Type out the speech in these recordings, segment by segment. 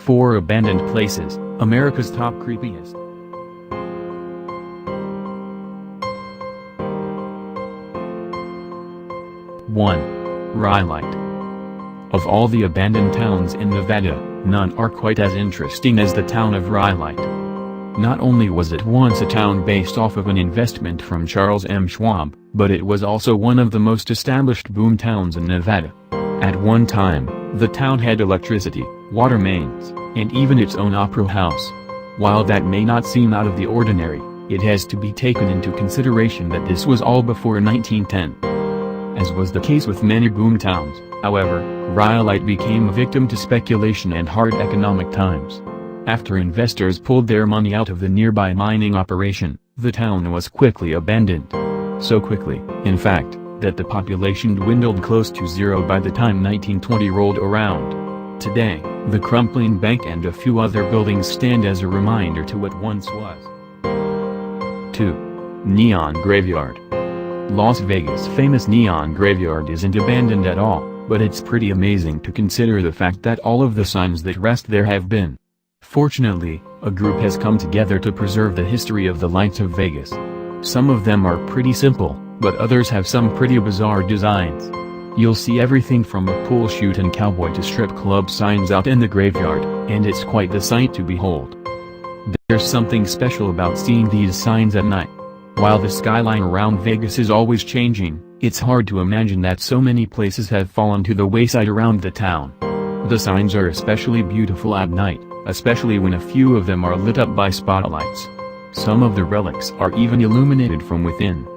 4 Abandoned Places, America's Top Creepiest. One. Rhyolite. Of all the abandoned towns in Nevada, none are quite as interesting as the town of Rhyolite. Not only was it once a town based off of an investment from Charles M. Schwab, but it was also one of the most established boom towns in Nevada. At one time, the town had electricity, water mains, and even its own opera house. While that may not seem out of the ordinary, it has to be taken into consideration that this was all before 1910. As was the case with many boom towns, however, Rhyolite became a victim to speculation and hard economic times. After investors pulled their money out of the nearby mining operation, the town was quickly abandoned. So quickly, in fact, that the population dwindled close to zero by the time 1920 rolled around. Today, the crumbling bank and a few other buildings stand as a reminder to what once was. 2. Neon Graveyard. Las Vegas' famous Neon Graveyard isn't abandoned at all, but it's pretty amazing to consider the fact that all of the signs that rest there have been. Fortunately, a group has come together to preserve the history of the lights of Vegas. Some of them are pretty simple, but others have some pretty bizarre designs. You'll see everything from a pool shoot and cowboy to strip club signs out in the graveyard, and it's quite the sight to behold. There's something special about seeing these signs at night. While the skyline around Vegas is always changing, it's hard to imagine that so many places have fallen to the wayside around the town. The signs are especially beautiful at night, especially when a few of them are lit up by spotlights. Some of the relics are even illuminated from within.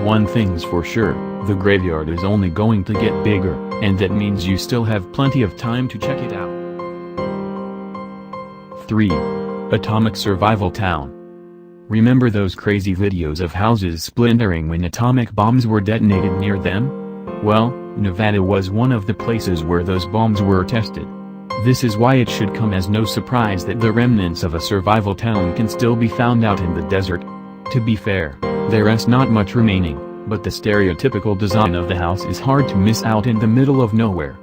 One thing's for sure, the graveyard is only going to get bigger, and that means you still have plenty of time to check it out. 3. Atomic Survival Town. Remember those crazy videos of houses splintering when atomic bombs were detonated near them? Well, Nevada was one of the places where those bombs were tested. This is why it should come as no surprise that the remnants of a survival town can still be found out in the desert. To be fair, there's not much remaining, but the stereotypical design of the house is hard to miss out in the middle of nowhere.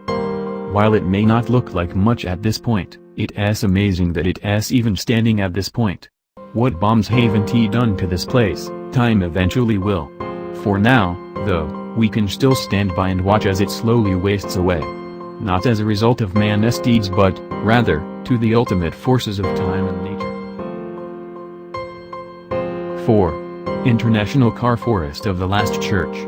While it may not look like much at this point, it's amazing that it's even standing at this point. What bombs haven't done to this place, time eventually will. For now, though, we can still stand by and watch as it slowly wastes away. Not as a result of man's deeds but, rather, to the ultimate forces of time and nature. 4. International Car Forest of the Last Church.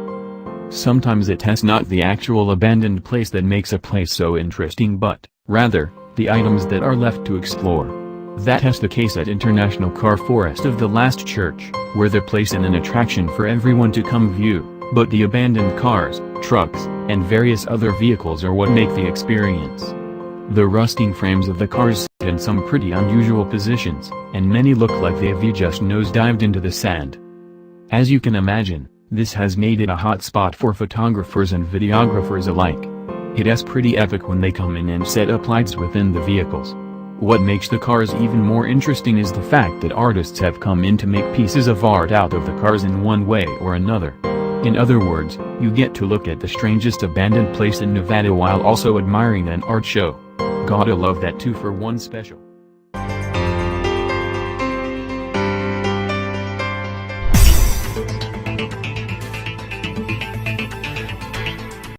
Sometimes it's not the actual abandoned place that makes a place so interesting but, rather, the items that are left to explore. That's the case at International Car Forest of the Last Church, where the place is an attraction for everyone to come view, but the abandoned cars, trucks, and various other vehicles are what make the experience. The rusting frames of the cars sit in some pretty unusual positions, and many look like they've just nosedived into the sand. As you can imagine, this has made it a hot spot for photographers and videographers alike. It's pretty epic when they come in and set up lights within the vehicles. What makes the cars even more interesting is the fact that artists have come in to make pieces of art out of the cars in one way or another. In other words, you get to look at the strangest abandoned place in Nevada while also admiring an art show. Gotta love that 2-for-1 special.